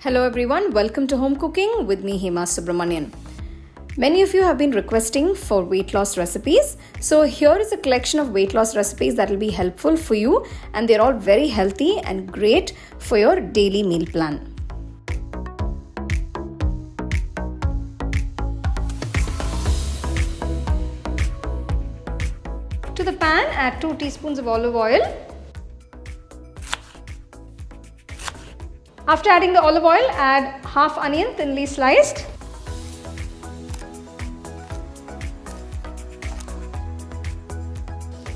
Hello everyone, welcome to Home Cooking with me Hema Subramanian. Many of you have been requesting for weight loss recipes. So here is a collection of weight loss recipes that will be helpful for you, and they're all very healthy and great for your daily meal plan. To the pan, add 2 teaspoons of olive oil. After adding the olive oil, add half onion thinly sliced.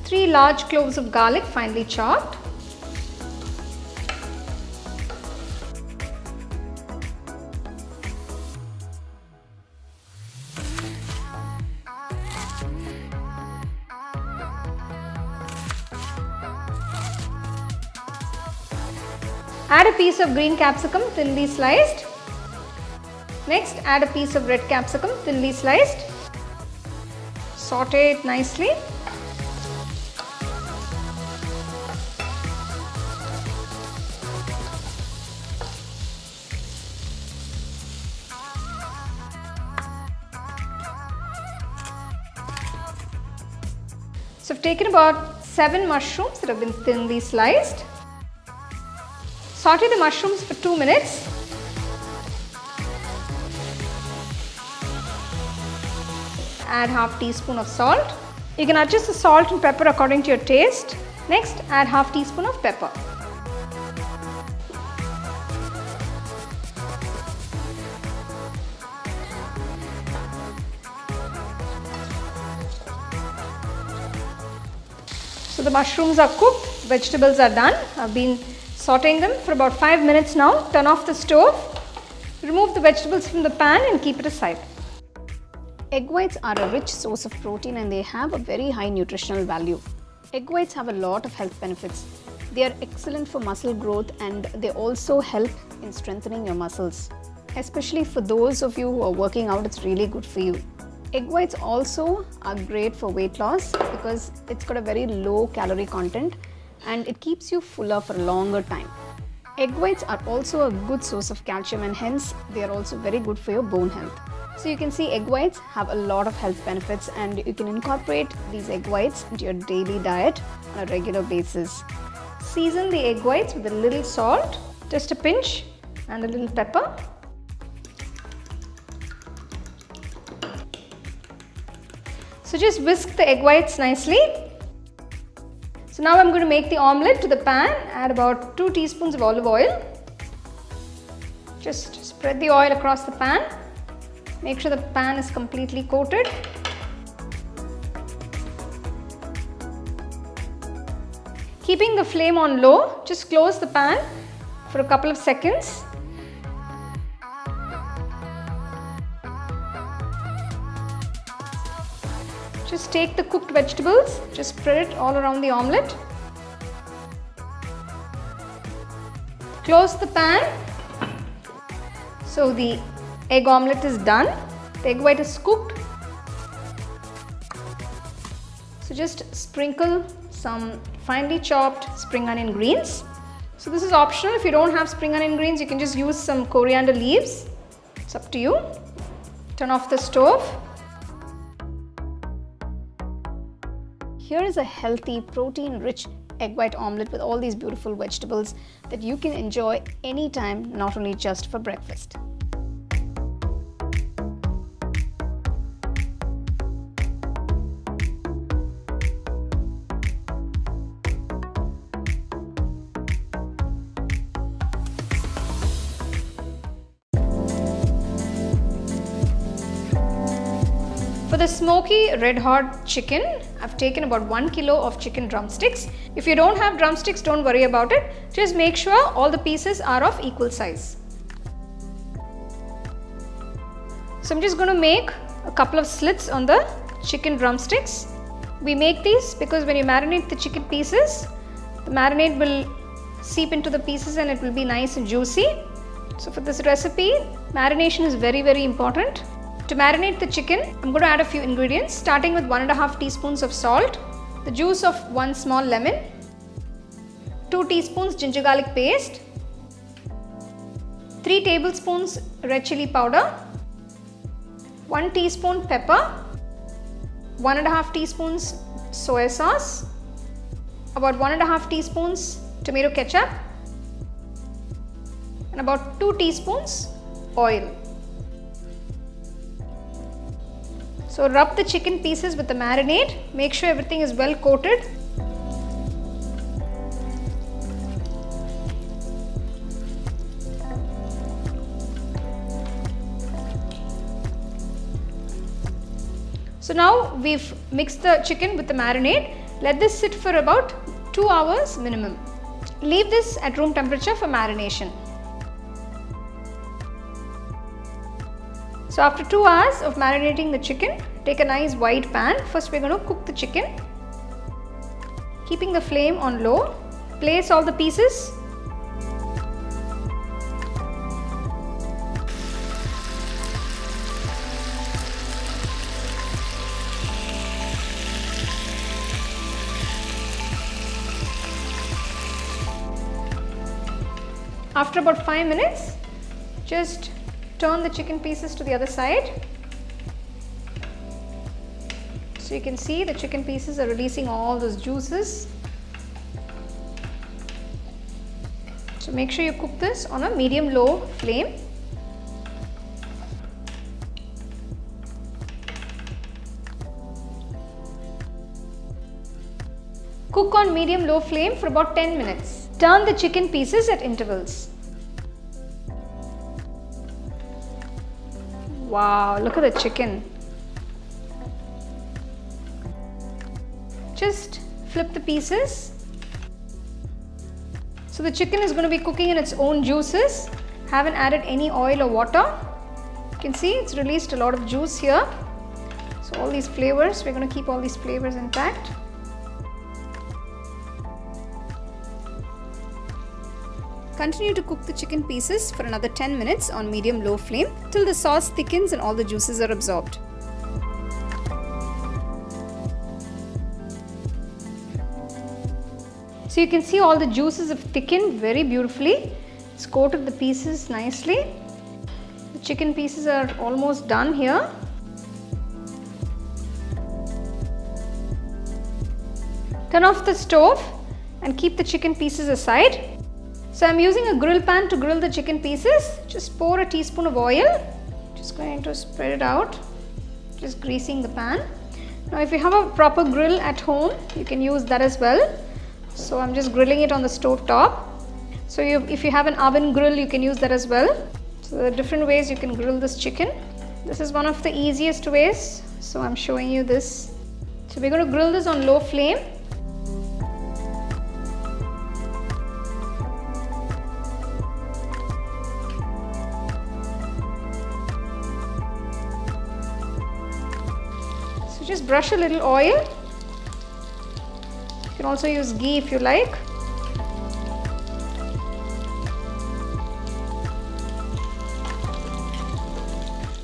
Three large cloves of garlic finely chopped. Add a piece of green capsicum thinly sliced. Next, add a piece of red capsicum thinly sliced. Saute it nicely. So I've taken about 7 mushrooms that have been thinly sliced. Saute the mushrooms for 2 minutes. Add half teaspoon of salt. You can adjust the salt and pepper according to your taste. Next, add half teaspoon of pepper. So the mushrooms are cooked, vegetables are done. I've been sauteing them for about 5 minutes now. Turn off the stove. Remove the vegetables from the pan and keep it aside. Egg whites are a rich source of protein and they have a very high nutritional value. Egg whites have a lot of health benefits. They are excellent for muscle growth and they also help in strengthening your muscles. Especially for those of you who are working out, it's really good for you. Egg whites also are great for weight loss because it's got a very low calorie content and it keeps you fuller for a longer time. Egg whites are also a good source of calcium and hence they are also very good for your bone health. So you can see egg whites have a lot of health benefits and you can incorporate these egg whites into your daily diet on a regular basis. Season the egg whites with a little salt, just a pinch, and a little pepper. So just whisk the egg whites nicely. So now I'm going to make the omelette. To the pan, add about 2 teaspoons of olive oil. Just spread the oil across the pan. Make sure the pan is completely coated. Keeping the flame on low, just close the pan for a couple of seconds. Just take the cooked vegetables, just spread it all around the omelette. Close the pan. So the egg omelette is done. The egg white is cooked. So just sprinkle some finely chopped spring onion greens. So this is optional. If you don't have spring onion greens, you can just use some coriander leaves. It's up to you. Turn off the stove. Here is a healthy, protein-rich egg white omelette with all these beautiful vegetables that you can enjoy anytime, not only just for breakfast. For the smoky red hot chicken, I've taken about 1 kilo of chicken drumsticks. If you don't have drumsticks, don't worry about it. Just make sure all the pieces are of equal size. So I'm just going to make a couple of slits on the chicken drumsticks. We make these because when you marinate the chicken pieces, the marinade will seep into the pieces and it will be nice and juicy. So for this recipe, marination is very, very important. To marinate the chicken, I'm going to add a few ingredients, starting with 1.5 teaspoons of salt, the juice of 1 small lemon, 2 teaspoons ginger garlic paste, 3 tablespoons red chili powder, 1 teaspoon pepper, 1.5 teaspoons soy sauce, about 1.5 teaspoons tomato ketchup, and about 2 teaspoons oil. So rub the chicken pieces with the marinade, make sure everything is well coated. So now we've mixed the chicken with the marinade. Let this sit for about 2 hours minimum. Leave this at room temperature for marination. So after 2 hours of marinating the chicken, take a nice wide pan. First we're going to cook the chicken. Keeping the flame on low, place all the pieces. After about 5 minutes, just turn the chicken pieces to the other side. So you can see the chicken pieces are releasing all those juices. So make sure you cook this on a medium-low flame. Cook on medium-low flame for about 10 minutes. Turn the chicken pieces at intervals. Wow, look at the chicken. Just flip the pieces. So the chicken is going to be cooking in its own juices. Haven't added any oil or water. You can see it's released a lot of juice here. So all these flavors, we're going to keep all these flavors intact. Continue to cook the chicken pieces for another 10 minutes on medium-low flame till the sauce thickens and all the juices are absorbed. So you can see all the juices have thickened very beautifully. It's coated the pieces nicely. The chicken pieces are almost done here. Turn off the stove and keep the chicken pieces aside. So I'm using a grill pan to grill the chicken pieces. Just pour a teaspoon of oil. Just going to spread it out. Just greasing the pan. Now if you have a proper grill at home, you can use that as well. So I'm just grilling it on the stove top. So if you have an oven grill, you can use that as well. So there are different ways you can grill this chicken. This is one of the easiest ways. So I'm showing you this. So we're going to grill this on low flame. Just brush a little oil. You can also use ghee if you like.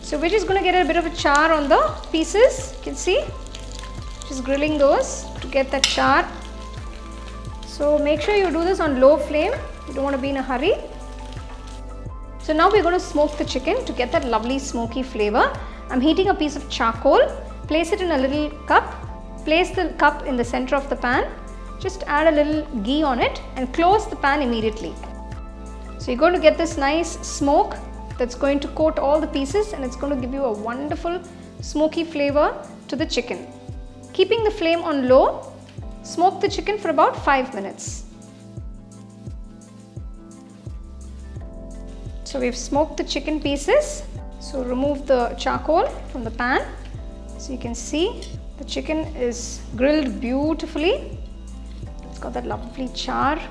So we're just going to get a bit of a char on the pieces. You can see, just grilling those to get that char. So make sure you do this on low flame. You don't want to be in a hurry. So now we're going to smoke the chicken to get that lovely smoky flavor. I'm heating a piece of charcoal. Place it in a little cup, place the cup in the center of the pan, just add a little ghee on it and close the pan immediately. So you're going to get this nice smoke that's going to coat all the pieces and it's going to give you a wonderful smoky flavor to the chicken. Keeping the flame on low, smoke the chicken for about 5 minutes. So we've smoked the chicken pieces. So remove the charcoal from the pan. So you can see the chicken is grilled beautifully. It's got that lovely char.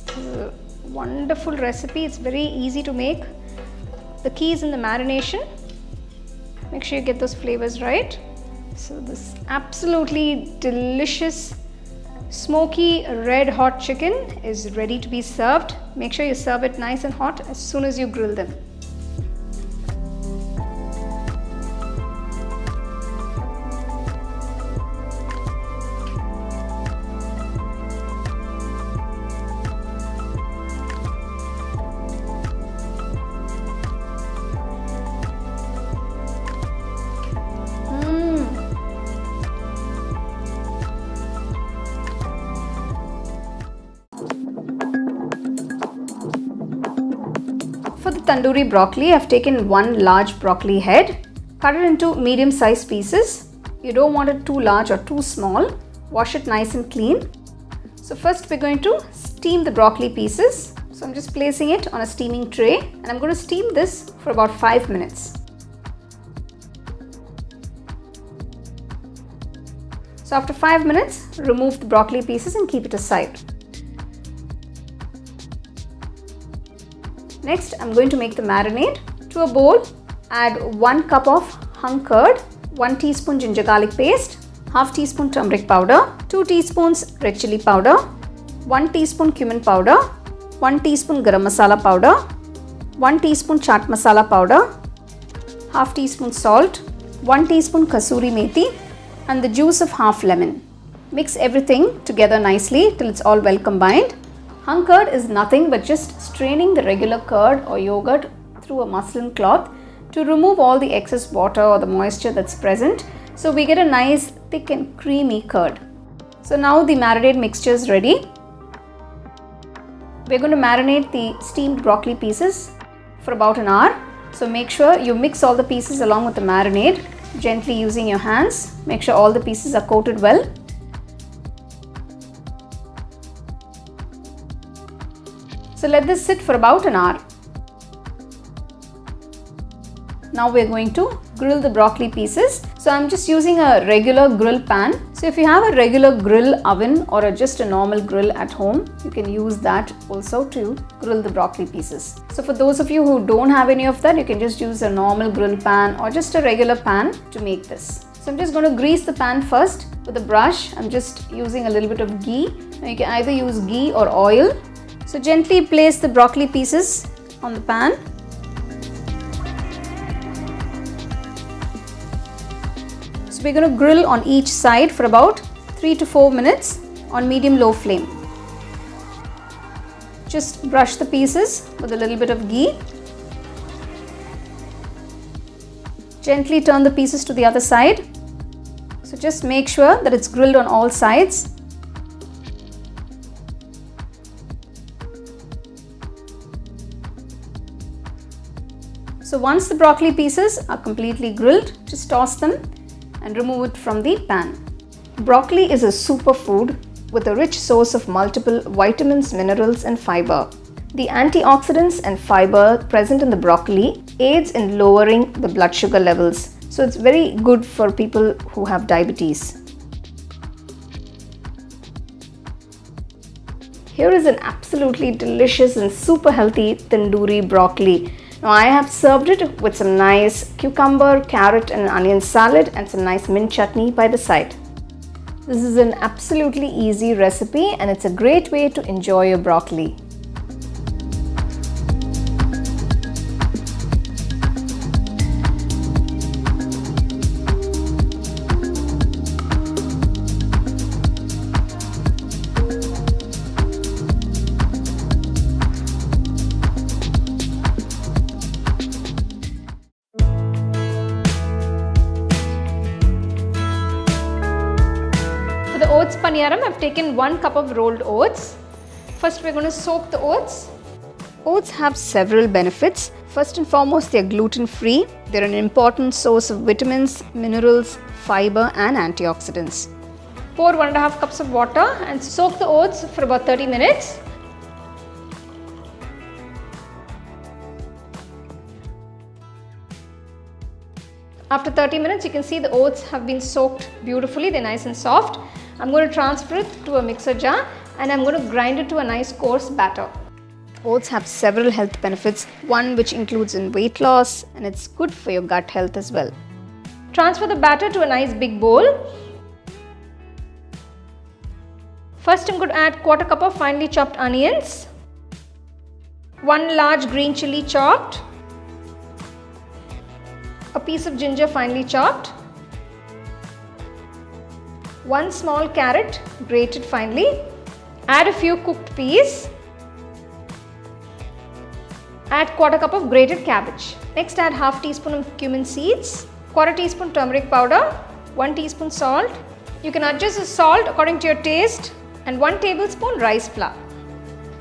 It's a wonderful recipe. It's very easy to make. The key is in the marination. Make sure you get those flavors right. So this absolutely delicious smoky red hot chicken is ready to be served. Make sure you serve it nice and hot as soon as you grill them. tandoori broccoli, I've taken one large broccoli head, cut it into medium sized pieces. You don't want it too large or too small. Wash it nice and clean. So first we're going to steam the broccoli pieces. So I'm just placing it on a steaming tray and I'm going to steam this for about 5 minutes. So after 5 minutes, remove the broccoli pieces and keep it aside. Next, I'm going to make the marinade. To a bowl, add 1 cup of hung curd, 1 teaspoon ginger garlic paste, half teaspoon turmeric powder, 2 teaspoons red chili powder, 1 teaspoon cumin powder, 1 teaspoon garam masala powder, 1 teaspoon chaat masala powder, half teaspoon salt, 1 teaspoon kasuri methi, and the juice of half lemon. Mix everything together nicely till it's all well combined. Hung curd is nothing but just straining the regular curd or yogurt through a muslin cloth to remove all the excess water or the moisture that's present, so we get a nice thick and creamy curd. So now the marinade mixture is ready. We're going to marinate the steamed broccoli pieces for about an hour. So make sure you mix all the pieces along with the marinade, gently using your hands. Make sure all the pieces are coated well. So let this sit for about an hour. Now we're going to grill the broccoli pieces. So I'm just using a regular grill pan. So if you have a regular grill oven or just a normal grill at home, you can use that also to grill the broccoli pieces. So for those of you who don't have any of that, you can just use a normal grill pan or just a regular pan to make this. So I'm just going to grease the pan first with a brush. I'm just using a little bit of ghee. Now you can either use ghee or oil. So gently place the broccoli pieces on the pan. So we're going to grill on each side for about 3 to 4 minutes on medium-low flame. Just brush the pieces with a little bit of ghee. Gently turn the pieces to the other side. So just make sure that it's grilled on all sides. So once the broccoli pieces are completely grilled, just toss them and remove it from the pan. Broccoli is a superfood with a rich source of multiple vitamins, minerals and fiber. The antioxidants and fiber present in the broccoli aids in lowering the blood sugar levels. So it's very good for people who have diabetes. Here is an absolutely delicious and super healthy tandoori broccoli. Now I have served it with some nice cucumber, carrot and onion salad and some nice mint chutney by the side. This is an absolutely easy recipe and it's a great way to enjoy your broccoli. For the oats paniyaram, I've taken 1 cup of rolled oats. First we're going to soak the oats. Oats have several benefits. First and foremost, they are gluten-free. They're an important source of vitamins, minerals, fiber and antioxidants. Pour 1.5 cups of water and soak the oats for about 30 minutes. After 30 minutes, you can see the oats have been soaked beautifully. They're nice and soft. I'm going to transfer it to a mixer jar and I'm going to grind it to a nice coarse batter. Oats have several health benefits, one which includes in weight loss, and it's good for your gut health as well. Transfer the batter to a nice big bowl. First I'm going to add 1/4 cup of finely chopped onions, 1 large green chilli chopped, a piece of ginger finely chopped, 1 small carrot grated finely, add a few cooked peas, add 1/4 cup of grated cabbage. Next add half teaspoon of cumin seeds, 1/4 teaspoon turmeric powder, 1 teaspoon salt. You can adjust the salt according to your taste, and 1 tablespoon rice flour.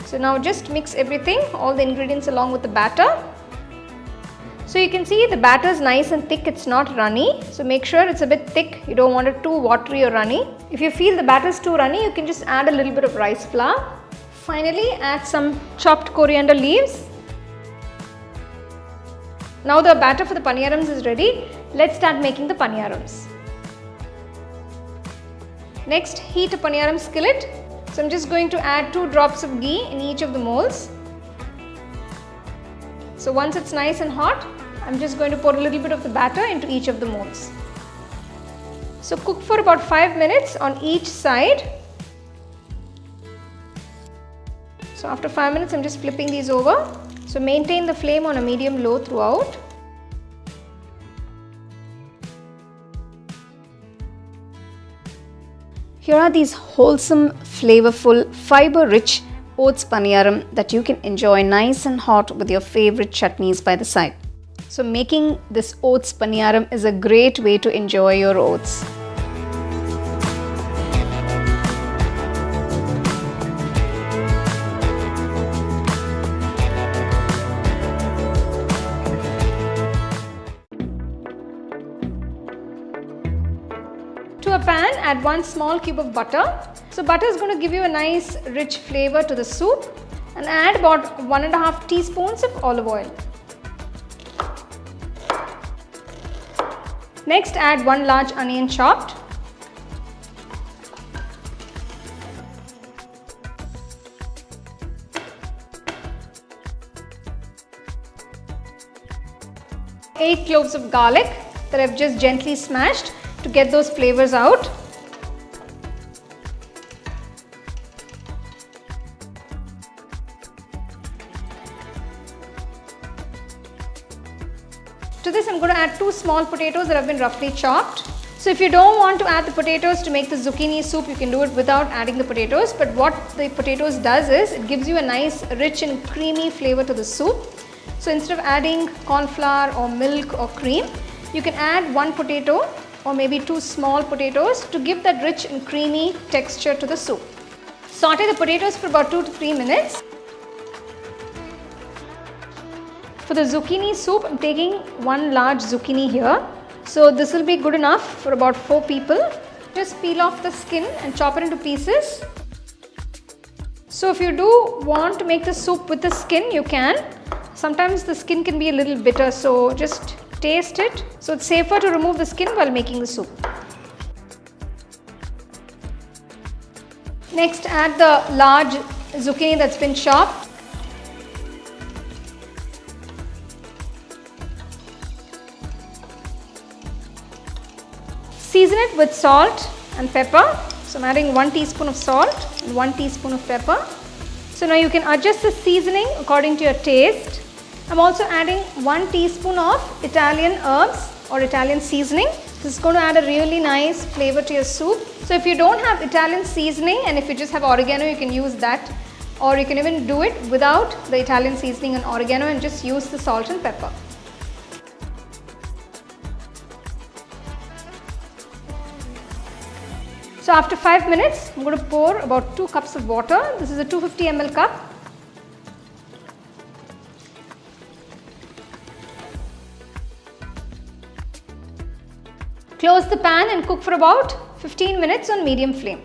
So now just mix everything, all the ingredients along with the batter. So you can see the batter is nice and thick, it's not runny. So make sure it's a bit thick, you don't want it too watery or runny. If you feel the batter is too runny, you can just add a little bit of rice flour. Finally, add some chopped coriander leaves. Now the batter for the paniyarams is ready. Let's start making the paniyarams. Next, heat a paniyaram skillet. So I'm just going to add 2 drops of ghee in each of the molds. So once it's nice and hot, I'm just going to pour a little bit of the batter into each of the molds. So cook for about 5 minutes on each side. So after 5 minutes, I'm just flipping these over. So maintain the flame on a medium-low throughout. Here are these wholesome, flavorful, fiber-rich oats paniyaram that you can enjoy nice and hot with your favorite chutneys by the side. So making this oats paniyaram is a great way to enjoy your oats. To a pan, add 1 small cube of butter. So butter is going to give you a nice rich flavor to the soup, and add about 1.5 teaspoons of olive oil. Next, add 1 large onion chopped. Eight cloves of garlic that I've just gently smashed to get those flavors out. To this, I'm going to add 2 small potatoes that have been roughly chopped. So if you don't want to add the potatoes to make the zucchini soup, you can do it without adding the potatoes. But what the potatoes does is, it gives you a nice rich and creamy flavor to the soup. So instead of adding corn flour or milk or cream, you can add 1 potato or maybe 2 small potatoes to give that rich and creamy texture to the soup. Saute the potatoes for about 2 to 3 minutes. For the zucchini soup, I'm taking 1 large zucchini here. So this will be good enough for about 4 people. Just peel off the skin and chop it into pieces. So if you do want to make the soup with the skin, you can. Sometimes the skin can be a little bitter, so just taste it. So it's safer to remove the skin while making the soup. Next, add the large zucchini that's been chopped. Season it with salt and pepper. So I'm adding 1 teaspoon of salt and 1 teaspoon of pepper. So now you can adjust the seasoning according to your taste. I'm also adding 1 teaspoon of Italian herbs or Italian seasoning. This is going to add a really nice flavor to your soup. So if you don't have Italian seasoning and if you just have oregano, you can use that. Or you can even do it without the Italian seasoning and oregano and just use the salt and pepper. So after 5 minutes, I'm going to pour about 2 cups of water. This is a 250 ml cup. Close the pan and cook for about 15 minutes on medium flame.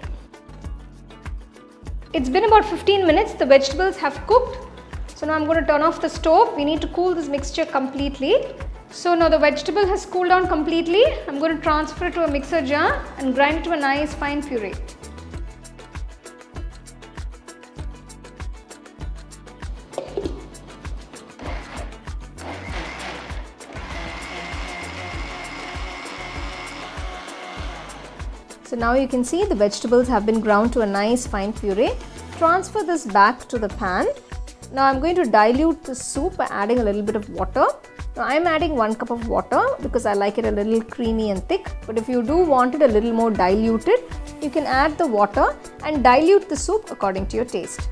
It's been about 15 minutes, the vegetables have cooked. So now I'm going to turn off the stove. We need to cool this mixture completely. So now the vegetable has cooled down completely. I'm going to transfer it to a mixer jar and grind it to a nice fine puree. So now you can see the vegetables have been ground to a nice fine puree. Transfer this back to the pan. Now I'm going to dilute the soup by adding a little bit of water. Now I'm adding 1 cup of water because I like it a little creamy and thick. But if you do want it a little more diluted, you can add the water and dilute the soup according to your taste.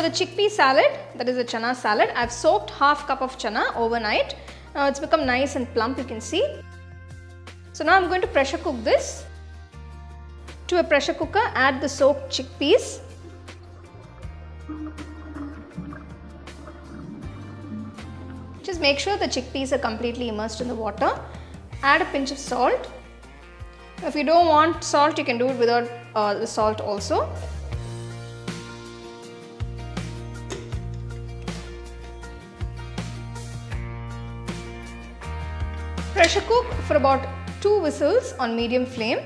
the chickpea salad, that is a chana salad, I've soaked half cup of chana overnight. Now it's become nice and plump, you can see. So now I'm going to pressure cook this. To a pressure cooker, add the soaked chickpeas. Just make sure the chickpeas are completely immersed in the water. Add a pinch of salt. If you don't want salt, you can do it without the salt also. Pressure cook for about 2 whistles on medium flame.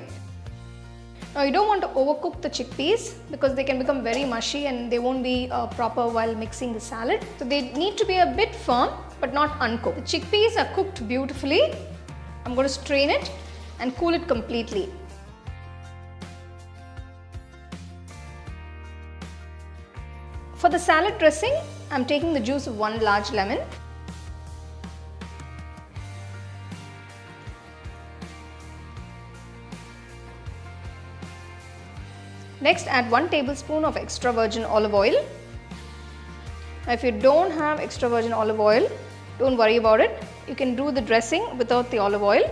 Now you don't want to overcook the chickpeas because they can become very mushy and they won't be proper while mixing the salad. So they need to be a bit firm but not uncooked. The chickpeas are cooked beautifully. I'm going to strain it and cool it completely. For the salad dressing, I'm taking the juice of 1 large lemon. Next, add 1 tablespoon of extra virgin olive oil. Now, if you don't have extra virgin olive oil, don't worry about it. You can do the dressing without the olive oil.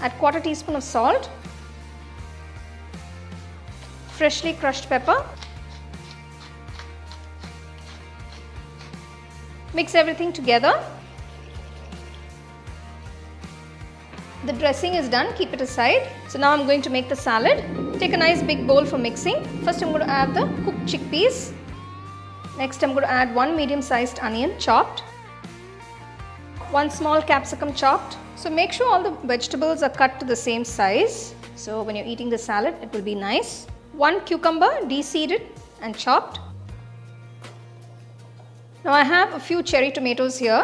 Add 1/4 teaspoon of salt, freshly crushed pepper. Mix everything together. The dressing is done, keep it aside. So now I'm going to make the salad. Take a nice big bowl for mixing. First I'm going to add the cooked chickpeas. Next I'm going to add 1 medium-sized onion chopped, 1 small capsicum chopped. So make sure all the vegetables are cut to the same size. So when you're eating the salad, it will be nice. 1 cucumber de-seeded and chopped. Now I have a few cherry tomatoes here.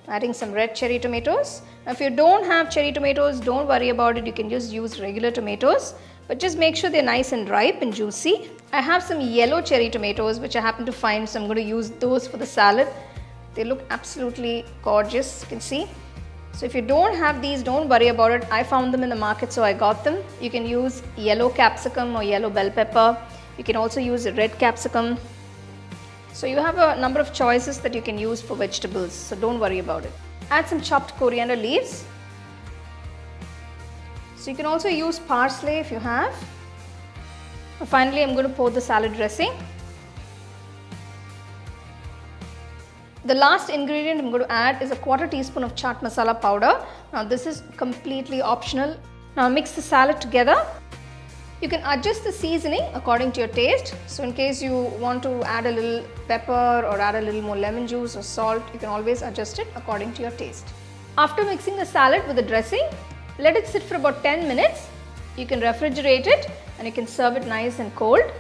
Adding some red cherry tomatoes. Now if you don't have cherry tomatoes, don't worry about it. You can just use regular tomatoes. But just make sure they're nice and ripe and juicy. I have some yellow cherry tomatoes which I happen to find, so I'm going to use those for the salad. They look absolutely gorgeous, you can see. So if you don't have these, don't worry about it. I found them in the market, so I got them. You can use yellow capsicum or yellow bell pepper. You can also use red capsicum. So you have a number of choices that you can use for vegetables, so don't worry about it. Add some chopped coriander leaves. So you can also use parsley if you have. Finally, I'm going to pour the salad dressing. The last ingredient I'm going to add is a 1/4 teaspoon of chaat masala powder. Now this is completely optional. Now mix the salad together. You can adjust the seasoning according to your taste. So in case you want to add a little pepper or add a little more lemon juice or salt, you can always adjust it according to your taste. After mixing the salad with the dressing, let it sit for about 10 minutes. You can refrigerate it and you can serve it nice and cold.